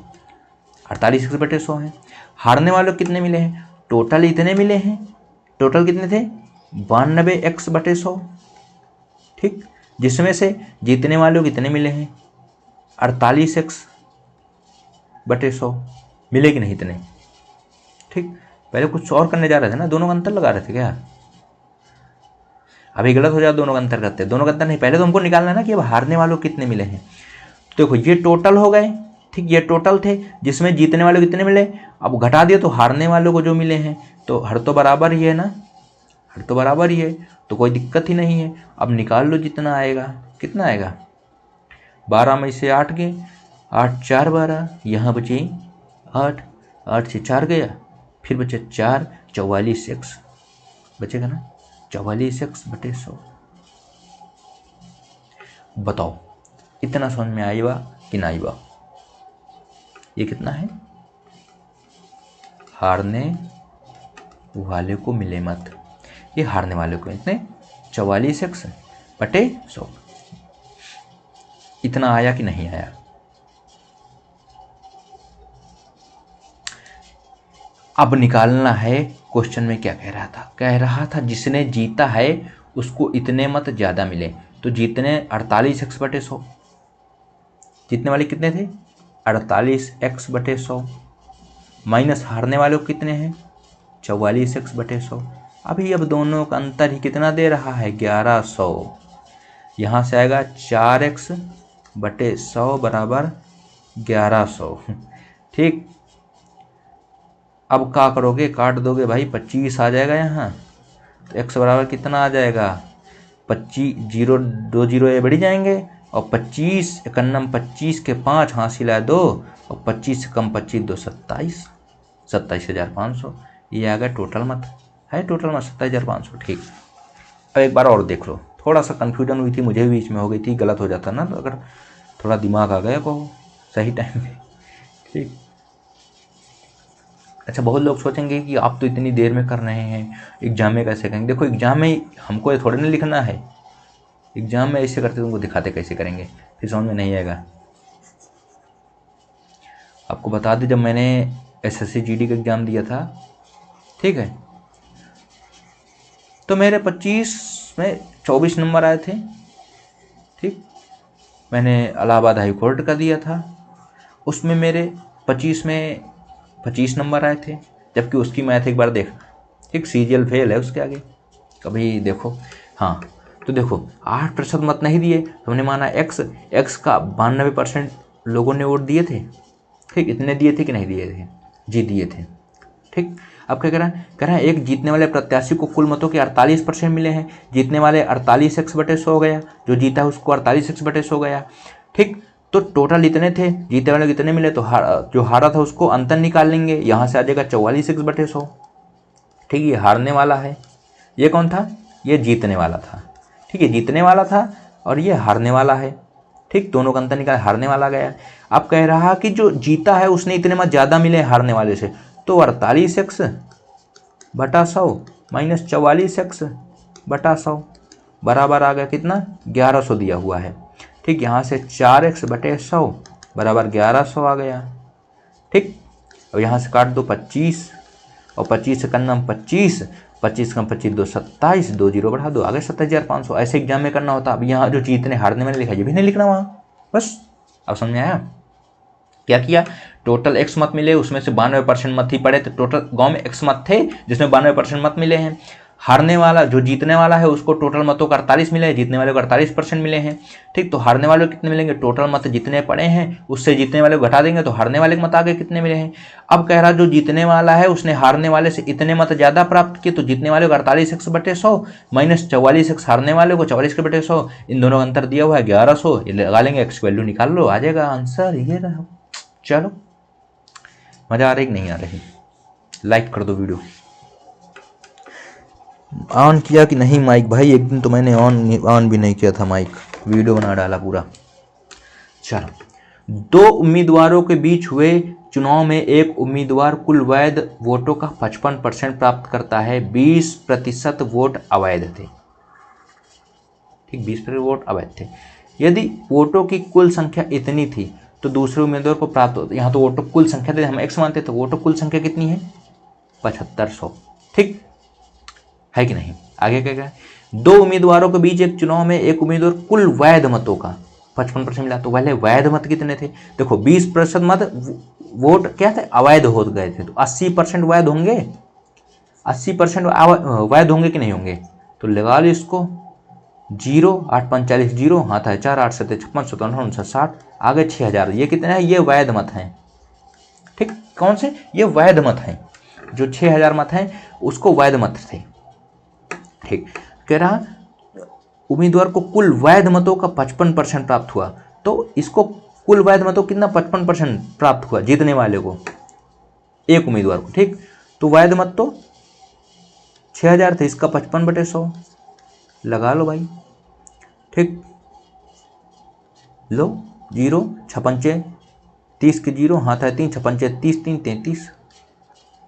Speaker 1: 48x/100 है। हारने वालों को कितने मिले हैं, टोटल इतने मिले हैं, टोटल कितने थे 92x/100, ठीक। जिसमें से जीतने वालों को कितने मिले हैं 48x बटे 100 मिले कि नहीं इतने। ठीक, पहले कुछ और करने जा रहे थे ना, दोनों का अंतर लगा रहे थे क्या? अभी गलत हो जाए दोनों का अंतर करते, दोनों का अंतर नहीं, पहले तो हमको निकालना है ना कि अब हारने वालों कितने मिले हैं। तो देखो ये टोटल हो गए, ठीक, ये टोटल थे जिसमें जीतने वालों कितने मिले, अब घटा दिए तो हारने वालों को जो मिले हैं, तो हर तो बराबर ही है ना, हर तो बराबर ही है, तो कोई दिक्कत ही नहीं है। अब निकाल लो जितना आएगा, कितना आएगा, 12 में से 8 गए, 8 4 12, यहाँ बचे 8, 8 से 4 गया, फिर बचे 4, 44x बचेगा ना, 44x बटे 100। बताओ इतना समझ में आएगा कि ना आएगा? ये कितना है, हारने वाले को मिले मत, ये हारने वाले को इतने 44x बटे 100। इतना आया कि नहीं आया? अब निकालना है क्वेश्चन में क्या कह रहा था, कह रहा था जिसने जीता है उसको इतने मत ज़्यादा मिले, तो जीतने 48x बटे 100, जीतने वाले कितने थे 48x बटे 100, माइनस हारने वाले को कितने हैं 44x बटे 100। अभी अब दोनों का अंतर ही कितना दे रहा है 1100, यहाँ से आएगा 4x बटे 100 बराबर 1100। ठीक, अब क्या करोगे, काट दोगे भाई, 25 आ जाएगा यहाँ, तो x बराबर कितना आ जाएगा 25, 0 2 0 ये बढ़ जाएंगे, और 25 91 25 के 5 हासिल है 2, और 25 से कम 25 2 27, 27,500, ये आ गया टोटल मत, है टोटल मत 27,500। ठीक, अब एक बार और देख लो, थोड़ा सा कन्फ्यूजन हुई थी मुझे भी, बीच में हो गई थी, गलत हो जाता ना, तो अगर थोड़ा दिमाग आ गया को सही टाइम पे। ठीक, अच्छा बहुत लोग सोचेंगे कि आप तो इतनी देर में कर रहे हैं, एग्जाम में कैसे करेंगे? देखो एग्जाम में हमको ये थोड़े ना लिखना है, एग्जाम में ऐसे करते तुमको दिखाते कैसे करेंगे, फिर समझ में नहीं आएगा। आपको बता दें, जब मैंने SSC GD का एग्ज़ाम दिया था, ठीक है, तो मेरे 25 में 24 नंबर आए थे। ठीक, मैंने इलाहाबाद हाई कोर्ट का दिया था, उसमें मेरे 25 में 25 नंबर आए थे, जबकि उसकी मैथ एक बार देख, ठीक, CGL फेल है उसके आगे, कभी देखो। हाँ, तो देखो 8% मत नहीं दिए, हमने माना x का 92% लोगों ने वोट दिए थे। ठीक, इतने दिए थे कि नहीं दिए थे? जी दिए थे। ठीक, अब क्या कह रहा है एक जीतने वाले प्रत्याशी को कुल मतों के 48% मिले हैं, जीतने वाले 48x बटे 100 हो गया, जो जीता है उसको 48x बटे 100 गया। ठीक, तो टोटल इतने थे, जीतने वाले कितने मिले, तो जो हारा था उसको अंतर निकाल लेंगे, यहाँ से आ जाएगा 44x बटे 100। ठीक, ये हारने वाला है, ये कौन था, ये जीतने वाला था। ठीक है, जीतने वाला था और ये हारने वाला है। ठीक, दोनों का अंतर निकाल, हारने वाला गया। अब कह रहा कि जो जीता है उसने इतने मत ज़्यादा मिले हारने वाले से, तो 48x बटा 100 माइनस 44x बटा 100 बराबर आ गया कितना 1100 दिया हुआ है। ठीक, यहाँ से 4x बटे 100 बराबर 1100 आ गया। ठीक, अब यहाँ से काट दो 25 और 25 से करना 25, 25 कम 25 2 27, 2 0 बढ़ा दो, आगे 27,500। ऐसे एग्जाम में करना होता। अब यहाँ जो जीतने हारने मैंने लिखा ये भी नहीं लिखना वहाँ, बस। अब समझ में आया? क्या किया, टोटल x मत मिले, उसमें से 92% मत ही पड़े, तो टोटल गांव में x मत थे जिसमें 92% मत मिले हैं। हारने वाला जो जीतने वाला है उसको टोटल मतों का 48 मिले हैं, जीतने वाले को 48% मिले हैं। ठीक, तो हारने वाले को कितने मिलेंगे, टोटल मत जितने पड़े हैं उससे जीतने वाले को घटा देंगे तो हारने वाले के मत आगे कितने मिले हैं। अब कह रहा जो जीतने वाला है उसने हारने वाले से इतने मत ज़्यादा प्राप्त किए, तो जीतने वाले को 48x बटे 100 माइनस 44x हारने वाले को 44 के बटे 100, इन दोनों का अंतर दिया हुआ है 1100, ये लगा लेंगे, x वैल्यू निकाल लो, आ जाएगा आंसर ये रहा। चलो, मज़ा आ रही कि नहीं आ रही? लाइक कर दो वीडियो। ऑन किया कि नहीं माइक भाई? एक दिन तो मैंने ऑन भी नहीं किया था माइक, वीडियो बना डाला पूरा। चलो, दो उम्मीदवारों के बीच हुए चुनाव में एक उम्मीदवार कुल वैध वोटों का 55% प्राप्त करता है, 20% वोट अवैध थे। ठीक, 20% वोट अवैध थे। यदि वोटों की कुल संख्या इतनी थी तो दूसरे उम्मीदवार को प्राप्त होता, यहाँ तो वोटों कुल संख्या थे, हम x मानते, तो वोटों कुल संख्या कितनी है 7500। ठीक है कि नहीं? आगे क्या है, दो उम्मीदवारों के बीच एक चुनाव में एक उम्मीदवार कुल वैध मतों का 55% मिला। तो पहले वैध मत कितने थे? देखो 20% मत वोट क्या थे, अवैध हो गए थे। तो 80% वैध होंगे, 80% वैध होंगे कि नहीं होंगे? तो लगा लो इसको 0, 8 5 40 0, हाथ है 4, 8 7 56 57 59 60, आगे 6000। ये कितने हैं? ये वैध मत हैं। ठीक, कौन से? ये वैध मत हैं। जो 6000 मत हैं उसको वैध मत थे। ठीक, कह रहा उम्मीदवार को कुल वैध मतों का 55% प्राप्त हुआ। तो इसको कुल वैध मतों कितना? 55% प्राप्त हुआ जीतने वाले को, एक उम्मीदवार को। ठीक, तो वैध मत तो 6000 थे, इसका 55/100 लगा लो भाई। ठीक, लो 0 56 30 के 0, हाथ है 3 56 30 3 33।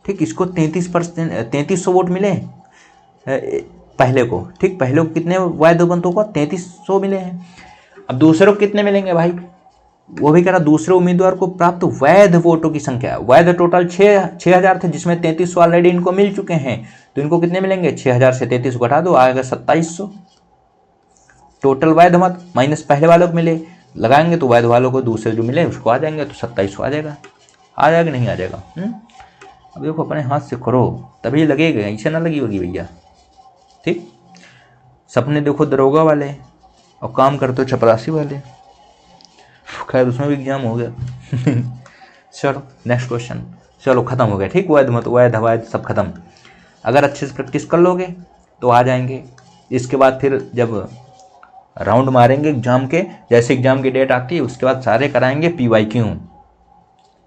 Speaker 1: ठीक, इसको 33% 3300 वोट मिले पहले को। ठीक, पहले को कितने वैध मतों को? 3300 मिले हैं। अब दूसरे को कितने मिलेंगे भाई? वो भी कह रहा दूसरे उम्मीदवार को प्राप्त वैध वोटों की संख्या। वैध टोटल 6000 थे, जिसमें 3300 ऑलरेडी इनको मिल चुके हैं। तो इनको कितने मिलेंगे? 6000 से 33 घटा दो, आएगा 2700। टोटल वैध मत माइनस पहले वालों को मिले, लगाएंगे तो वैध वालों को दूसरे जो मिले उसको आ जाएंगे, तो 2700 आ जाएगा। आ जाएगा नहीं आ जाएगा? अब देखो अपने हाथ से करो तभी लगेगा, ऐसे ना लगी होगी भैया। ठीक, सपने देखो दरोगा वाले और काम करते हो चपरासी वाले। खैर उसमें भी एग्जाम हो गया। चलो नेक्स्ट क्वेश्चन। चलो खत्म हो गया। ठीक, वैध मत वैध अवैध सब खत्म। अगर अच्छे से प्रैक्टिस कर लोगे तो आ जाएंगे। इसके बाद फिर जब राउंड मारेंगे एग्जाम के, जैसे एग्जाम की डेट आती है उसके बाद सारे कराएंगे PYQ,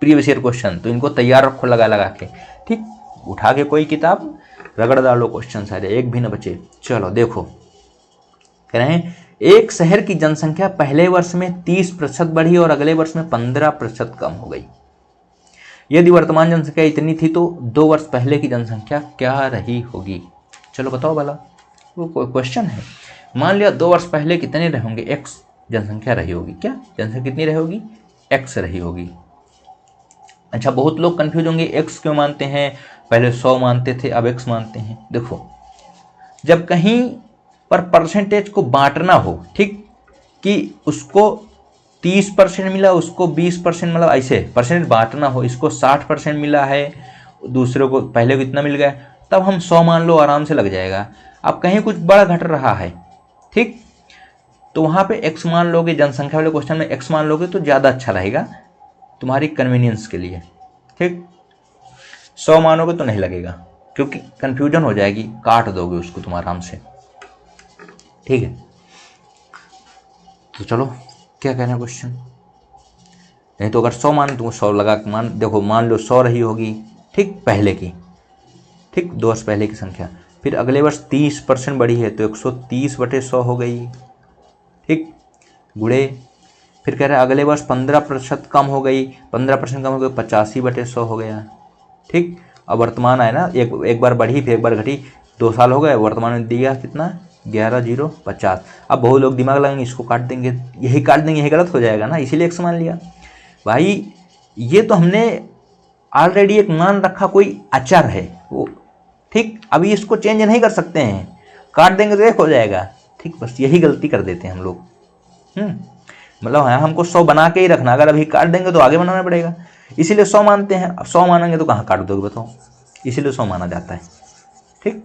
Speaker 1: प्रीवियस ईयर क्वेश्चन। तो इनको तैयार रखो लगा लगा के। ठीक, उठा के कोई किताब रगड़ डालो, क्वेश्चन सारे एक भी न बचे। चलो देखो, कह रहे हैं एक शहर की जनसंख्या पहले वर्ष में 30% बढ़ी और अगले वर्ष में 15% कम हो गई। यदि वर्तमान जनसंख्या इतनी थी तो 2 वर्ष पहले की जनसंख्या क्या रही होगी? चलो बताओ भला, वो कोई क्वेश्चन है। मान लिया 2 वर्ष पहले कितने रहे होंगे? X जनसंख्या रही होगी। क्या जनसंख्या कितनी रही होगी? X रही होगी। अच्छा, बहुत लोग कंफ्यूज होंगे, X क्यों मानते हैं? पहले 100 मानते थे, अब X मानते हैं। देखो, जब कहीं पर परसेंटेज को बांटना हो, ठीक, कि उसको 30% मिला, उसको 20% मतलब ऐसे परसेंट बांटना हो, इसको 60% मिला है, दूसरे को पहले को इतना मिल गया, तब हम 100 मान लो, आराम से लग जाएगा। अब कहीं कुछ बड़ा घट रहा है, ठीक, तो वहाँ पे x मान लोगे, जनसंख्या वाले क्वेश्चन में x मान लोगे तो ज़्यादा अच्छा रहेगा तुम्हारी कन्वीनियंस के लिए। ठीक, 100 मानोगे तो नहीं लगेगा क्योंकि कन्फ्यूजन हो जाएगी, काट दोगे उसको तुम आराम से। ठीक है, तो चलो क्या कहना है क्वेश्चन? नहीं तो अगर 100 मान तो 100 लगा के मान, देखो मान लो 100 रही होगी, ठीक, पहले की, ठीक, 2 वर्ष पहले की संख्या। फिर अगले वर्ष 30% बढ़ी है तो 130/100 हो गई। ठीक, गुड़े, फिर कह रहे हैं अगले वर्ष 15% कम हो गई, 15% कम हो गई, 85/100 हो गया। ठीक, अब वर्तमान है ना, एक बार बढ़ी फिर एक बार घटी, 2 साल हो गए, वर्तमान में दिया कितना? 11,050। अब बहुत लोग दिमाग लगाएंगे, इसको काट देंगे, यही काट देंगे, यही गलत हो जाएगा ना, इसीलिए x मान लिया। भाई ये तो हमने ऑलरेडी एक मान रखा, कोई अचर है वो, ठीक, अभी इसको चेंज नहीं कर सकते हैं, काट देंगे तो एक हो जाएगा। ठीक, बस यही गलती कर देते हैं हम लोग। मतलब हाँ, हमको 100 बना के ही रखना, अगर अभी काट देंगे तो आगे बनाना पड़ेगा, इसीलिए 100 मानते हैं। अब 100 मानेंगे तो कहाँ काट दोगे बताओ, इसीलिए 100 माना जाता है। ठीक,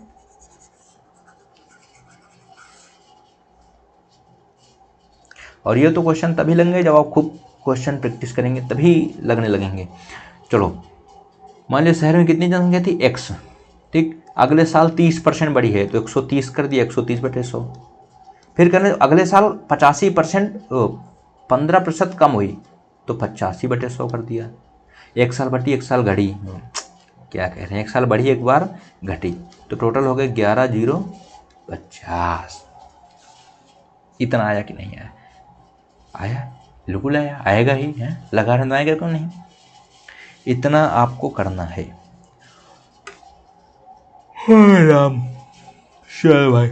Speaker 1: और ये तो क्वेश्चन तभी लगेंगे जब आप खूब क्वेश्चन प्रैक्टिस करेंगे, तभी लगने लगेंगे। चलो मान लिया शहर में कितनी जनसंख्या थी? x, ठीक, अगले साल 30% बढ़ी है तो 130 कर दिया, 130/100। फिर करने अगले साल 85% 15% कम हुई तो 85/100 कर दिया। एक साल बढ़ी एक साल घटी, क्या कह रहे हैं, एक साल बढ़ी एक बार घटी, तो टोटल हो गए 11,050। इतना आया कि नहीं आया? आया, बिल्कुल आया, आएगा ही है, लगा रहना, आएगा क्यों नहीं? इतना आपको करना है। राम चल भाई,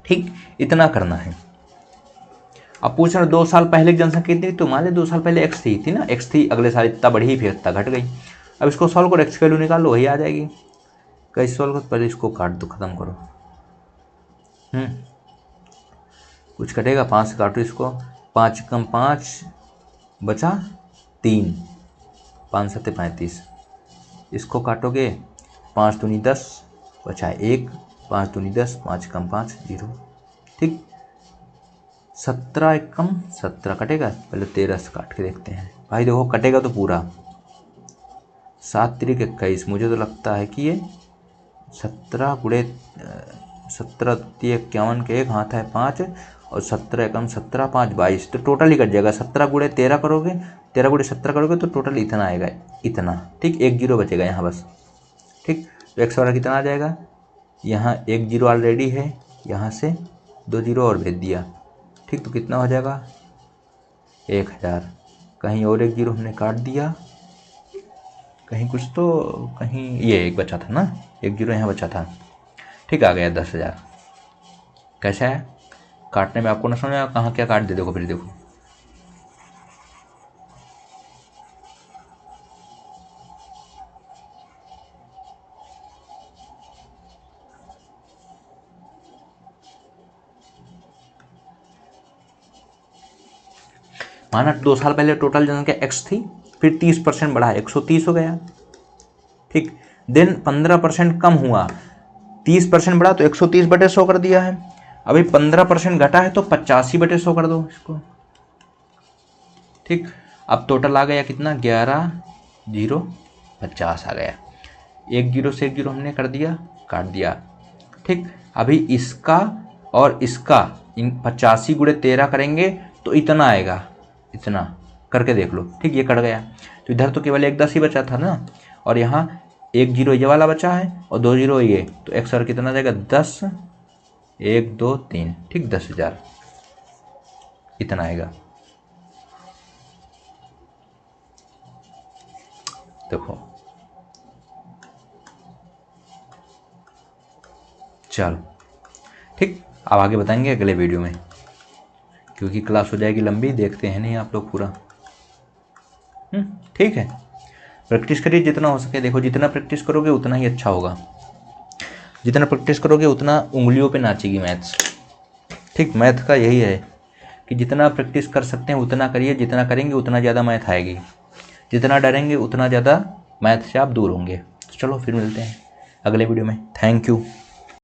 Speaker 1: ठीक, इतना करना है। अब पूछ रहे 2 साल पहले की जनसंख्या कितनी थी? तो मान ली 2 साल पहले x थी ना, x थी, अगले साल इतना बढ़ी फिर इतना घट गई। अब इसको सॉल्व करो, x की वैल्यू निकाल लो, वही आ जाएगी। कैसे सॉल्व करो? पहले इसको काट दो, खत्म करो। कुछ कटेगा, 5 से काटो इसको, 5 कम 5 बचा 3, 5 7 35, इसको काटोगे 5 दूनी 10 बचा 1, 5 दूनी 10, 5 कम 5 0, ठीक। 17 एक कम 17 कटेगा, पहले 13 से काट के देखते हैं भाई, देखो कटेगा तो पूरा, 7 3 21, मुझे तो लगता है कि ये 17 गुणे 17 51 के एक हाथ है 5 और 17 कम 17 5 22, तो टोटल ही कट जाएगा। 17 गुणे 13 करोगे, 13 गुणे 17 करोगे तो टोटल इतना आएगा, इतना, ठीक। 1 जीरो बचेगा यहाँ बस, ठीक। तो एक्स वाला कितना आ जाएगा, यहाँ 1 जीरो ऑलरेडी है, यहाँ से 2 जीरो और भेज दिया, ठीक। तो कितना हो जाएगा 1000, कहीं और 1 जीरो हमने काट दिया, कहीं कुछ तो, कहीं ये एक बचा था ना, 1 जीरो यहाँ बचा था, ठीक। आ गया 10,000। कैसा है काटने में, आपको ना समझ में कहाँ क्या काट दे, देखो फिर देखो, माना 2 साल पहले टोटल जनसंख्या x थी, फिर 30% बढ़ा 130 हो गया, ठीक। देन 15% कम हुआ, 30% बढ़ा तो 130/100 कर दिया है। अभी 15% घटा है तो 85/100 कर दो इसको, ठीक। अब टोटल आ गया कितना, 11,050 आ गया। 1 जीरो से 1 जीरो हमने कर दिया, काट दिया, ठीक। अभी इसका और इसका 85 गुणे 13 करेंगे तो इतना आएगा, इतना करके देख लो, ठीक। ये कट गया तो इधर तो केवल 1 10 ही बचा था ना, और यहाँ 1 जीरो ये वाला बचा है और 2 जीरो ये, तो एक्स और कितना जाएगा 10 1 2 3, ठीक। 10,000 इतना आएगा। देखो चलो, ठीक। अब आगे बताएंगे अगले वीडियो में, क्योंकि क्लास हो जाएगी लंबी, देखते हैं नहीं आप लोग पूरा, ठीक है। प्रैक्टिस करिए जितना हो सके, देखो जितना प्रैक्टिस करोगे उतना ही अच्छा होगा, जितना प्रैक्टिस करोगे उतना उंगलियों पे नाचेगी मैथ्स, ठीक। मैथ का यही है कि जितना प्रैक्टिस कर सकते हैं उतना करिए, जितना करेंगे उतना ज़्यादा मैथ आएगी, जितना डरेंगे उतना ज़्यादा मैथ से आप दूर होंगे। तो चलो फिर मिलते हैं अगले वीडियो में, थैंक यू।